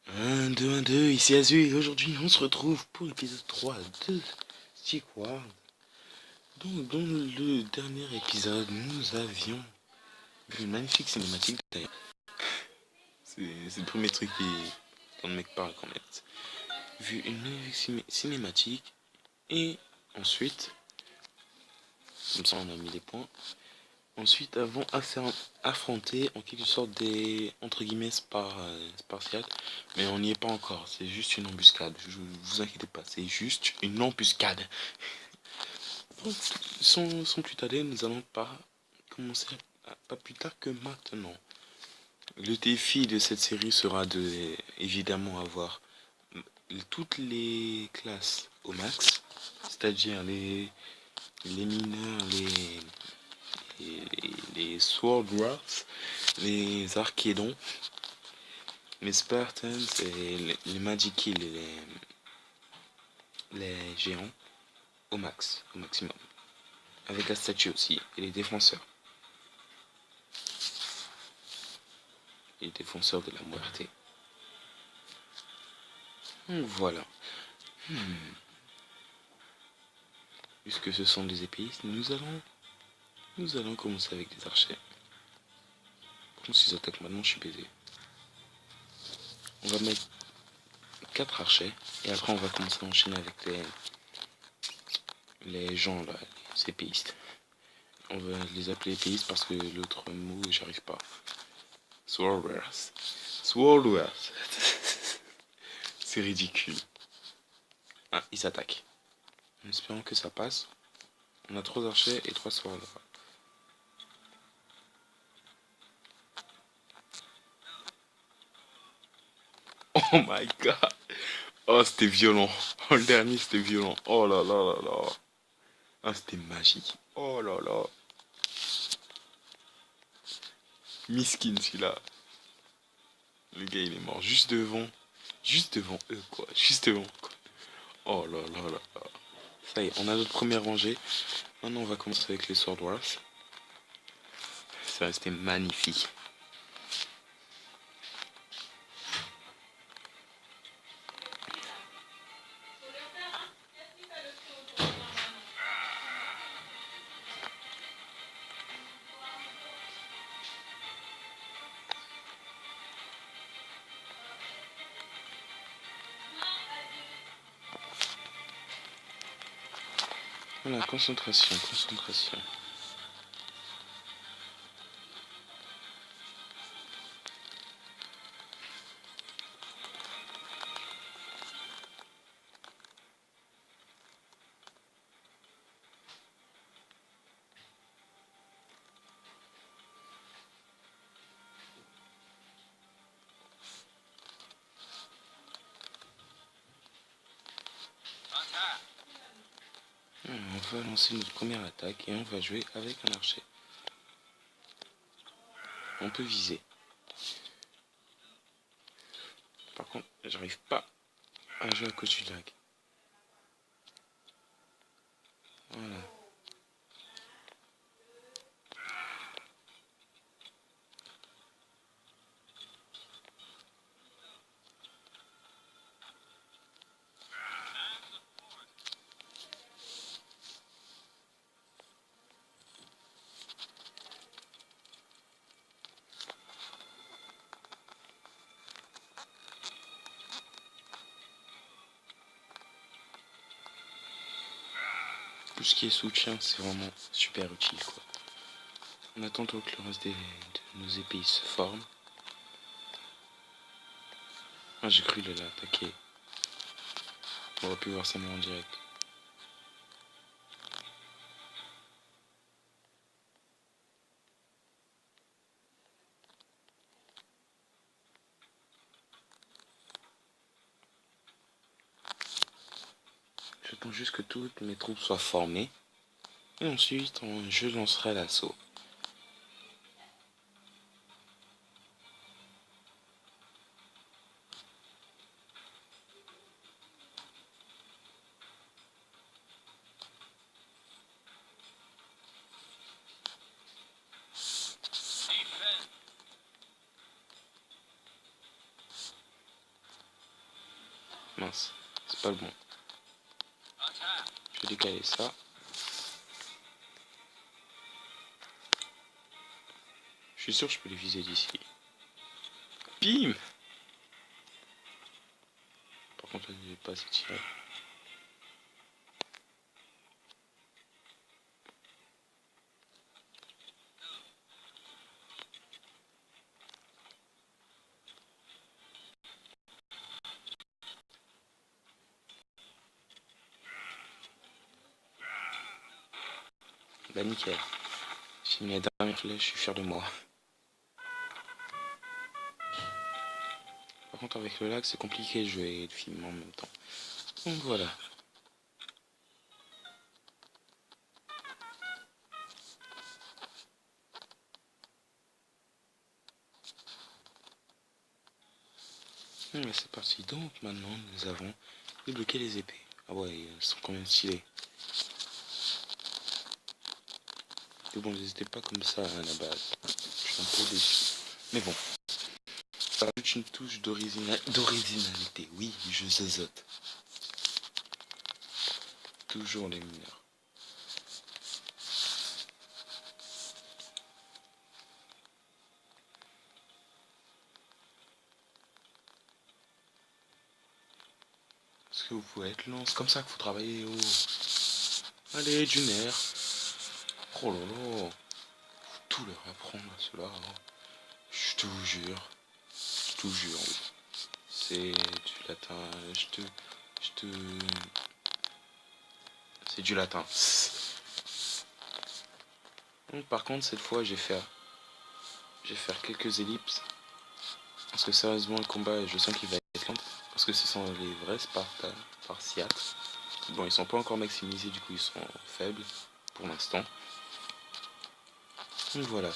Un, deux, ici Azu, et aujourd'hui on se retrouve pour l'épisode 3 de Sequard. Donc dans le dernier épisode, nous avions vu une magnifique cinématique d'ailleurs. C'est le premier truc dont le mec parle quand même. Vu une magnifique cinématique, et ensuite, comme ça on a mis les points, ensuite avons affronté en quelque sorte des entre guillemets spartiates, mais on n'y est pas encore, c'est juste une embuscade, je vous inquiétez pas, c'est juste une embuscade. Donc, sans plus tarder, nous allons pas commencer pas plus tard que maintenant. Le défi de cette série sera de évidemment avoir toutes les classes au max, c'est-à-dire les mineurs, les Sword Wars, les Archédons, les Spartans et les Magic Kill et les géants au max, au maximum. Avec la statue aussi, et les défenseurs. Les défenseurs de la muerte. Voilà. Puisque ce sont des épéistes, nous allons commencer avec des archers. Comme s'ils attaquent maintenant, je suis baisé. On va mettre 4 archers, et après on va commencer à enchaîner avec les gens là, les épéistes. On va les appeler épéistes parce que l'autre mot, j'arrive pas. Swordwares. Swordwares. C'est ridicule. Ah, ils s'attaquent. En espérant que ça passe. On a 3 archers et 3 swordwares. Oh my god. Oh, c'était violent. Oh, le dernier, c'était violent. Oh là là là là. Ah, c'était magique. Oh là là. Miskin celui-là. Le gars, il est mort juste devant. Juste devant eux, quoi. Juste devant, quoi. Oh là là là là. Ça y est, on a notre première rangée. Maintenant, on va commencer avec les Sword Wars. Ça va rester magnifique. Voilà, concentration, concentration. On va lancer notre première attaque et on va jouer avec un archer. On peut viser. Par contre, j'arrive pas à jouer à cause du lag. Voilà. Tout ce qui est soutien, c'est vraiment super utile, quoi. On attend donc que le reste de nos épées se forment. Ah, j'ai cru l'attaquer. On aurait pu voir ça en direct. J'attends juste que toutes mes troupes soient formées. Et ensuite, je lancerai l'assaut. Mince, c'est pas le bon. Je vais décaler ça. Je suis sûr que je peux les viser d'ici. Bim! Par contre, je vais pas assez tirer. Bah nickel. J'ai mis la dernière flèche, je suis fier de moi. Par contre avec le lag c'est compliqué de jouer et de filmer en même temps. Donc voilà. C'est parti. Donc maintenant nous avons débloqué les épées. Ah ouais, elles sont quand même stylées. Mais bon, elles n'étaient pas comme ça à la base. Je suis un peu déçu. Mais bon. Ça rajoute une touche d'originalité. Oui, je zézote. Toujours les mineurs. Parce que vous pouvez être lent. C'est comme ça qu'il faut travailler. Oh. Allez, du nerf. Oh là là. Faut tout leur apprendre à cela. Hein. Je te vous jure. Je te jure. Oui. C'est du latin. C'est du latin. Donc, par contre, cette fois, je vais faire quelques ellipses. Parce que sérieusement, le combat, je sens qu'il va être lent. Parce que ce sont les vrais Spartiates. Bon, ils sont pas encore maximisés, du coup, ils sont faibles pour l'instant. Donc voilà.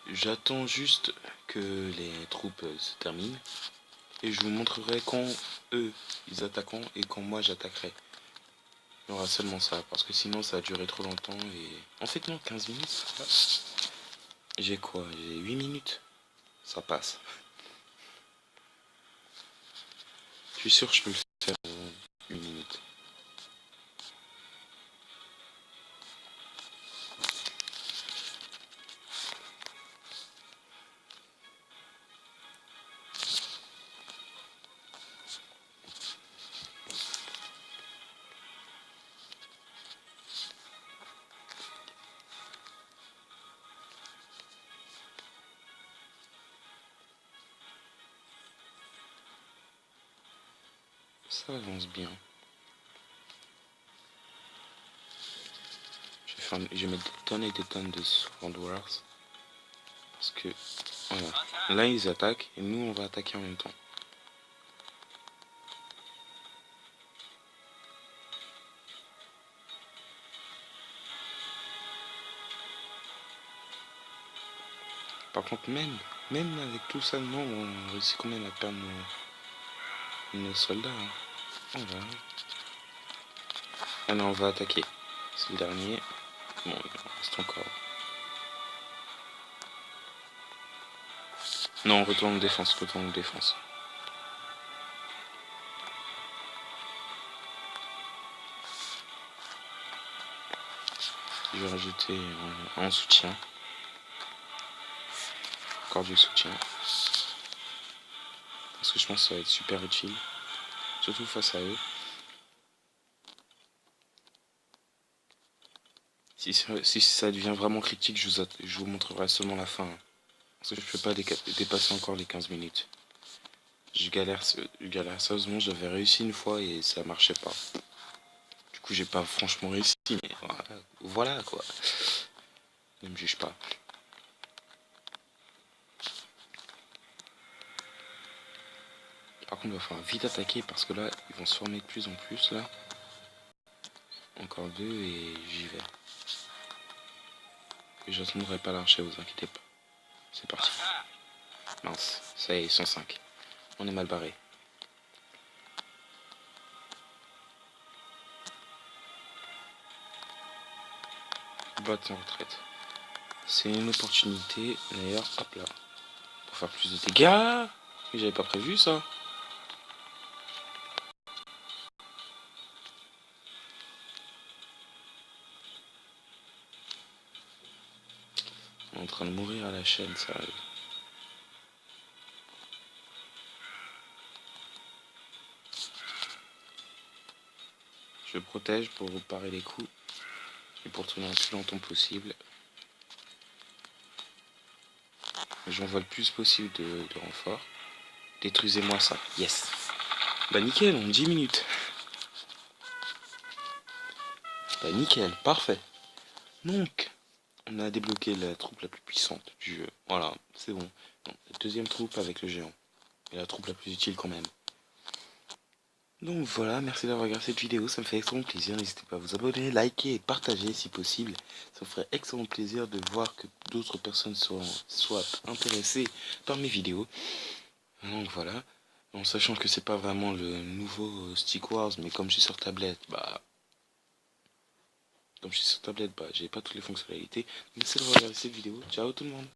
J'attends juste que les troupes se terminent. Et je vous montrerai quand eux, ils attaqueront et quand moi, j'attaquerai. Il y aura seulement ça, parce que sinon ça a duré trop longtemps et... En fait non, 15 minutes, ça passe. J'ai quoi? J'ai 8 minutes. Ça passe. Je suis sûr que je peux le faire en 8 minutes. Ça avance bien. Je vais mettre des tonnes et des tonnes de Sword Wars. Parce que, voilà. Là, ils attaquent et nous, on va attaquer en même temps. Par contre, même avec tout ça, non, on réussit quand même à perdre nos soldats. Hein. Voilà. Ah non, on va attaquer. C'est le dernier. Bon, il en reste encore. Non, retourne en défense, retourne en défense. Je vais rajouter un soutien. Encore du soutien. Parce que je pense que ça va être super utile. Surtout face à eux. Si ça devient vraiment critique, je vous montrerai seulement la fin. Hein. Parce que je ne peux pas dépasser encore les 15 minutes. Je galère sérieusement, j'avais réussi une fois et ça marchait pas. Du coup, j'ai pas franchement réussi, mais voilà quoi. Ne me juge pas. Par contre, il va falloir vite attaquer parce que là, ils vont se former de plus en plus là. Encore deux et j'y vais. Et j'attendrai pas l'archer, vous inquiétez pas. C'est parti. Mince, ça y est, 105. On est mal barré. Battre en retraite. C'est une opportunité, d'ailleurs, hop là. Pour faire plus de dégâts. Mais j'avais pas prévu ça. train de mourir à la chaîne, sérieux. Je protège pour parer les coups et pour tourner le plus longtemps possible. J'envoie le plus possible de renforts. Détruisez-moi ça. Yes. Bah nickel, en 10 minutes. Bah nickel, parfait. Donc, on a débloqué la troupe la plus puissante du jeu. Voilà, c'est bon. Donc, la deuxième troupe avec le géant. Et la troupe la plus utile quand même. Donc voilà, merci d'avoir regardé cette vidéo, ça me fait extrêmement plaisir. N'hésitez pas à vous abonner, liker et partager si possible. Ça me ferait extrêmement plaisir de voir que d'autres personnes soient intéressées par mes vidéos. Donc voilà, en sachant que c'est pas vraiment le nouveau Stick Wars, mais comme je suis sur tablette, j'ai pas toutes les fonctionnalités. Merci d'avoir regardé cette vidéo. Ciao tout le monde.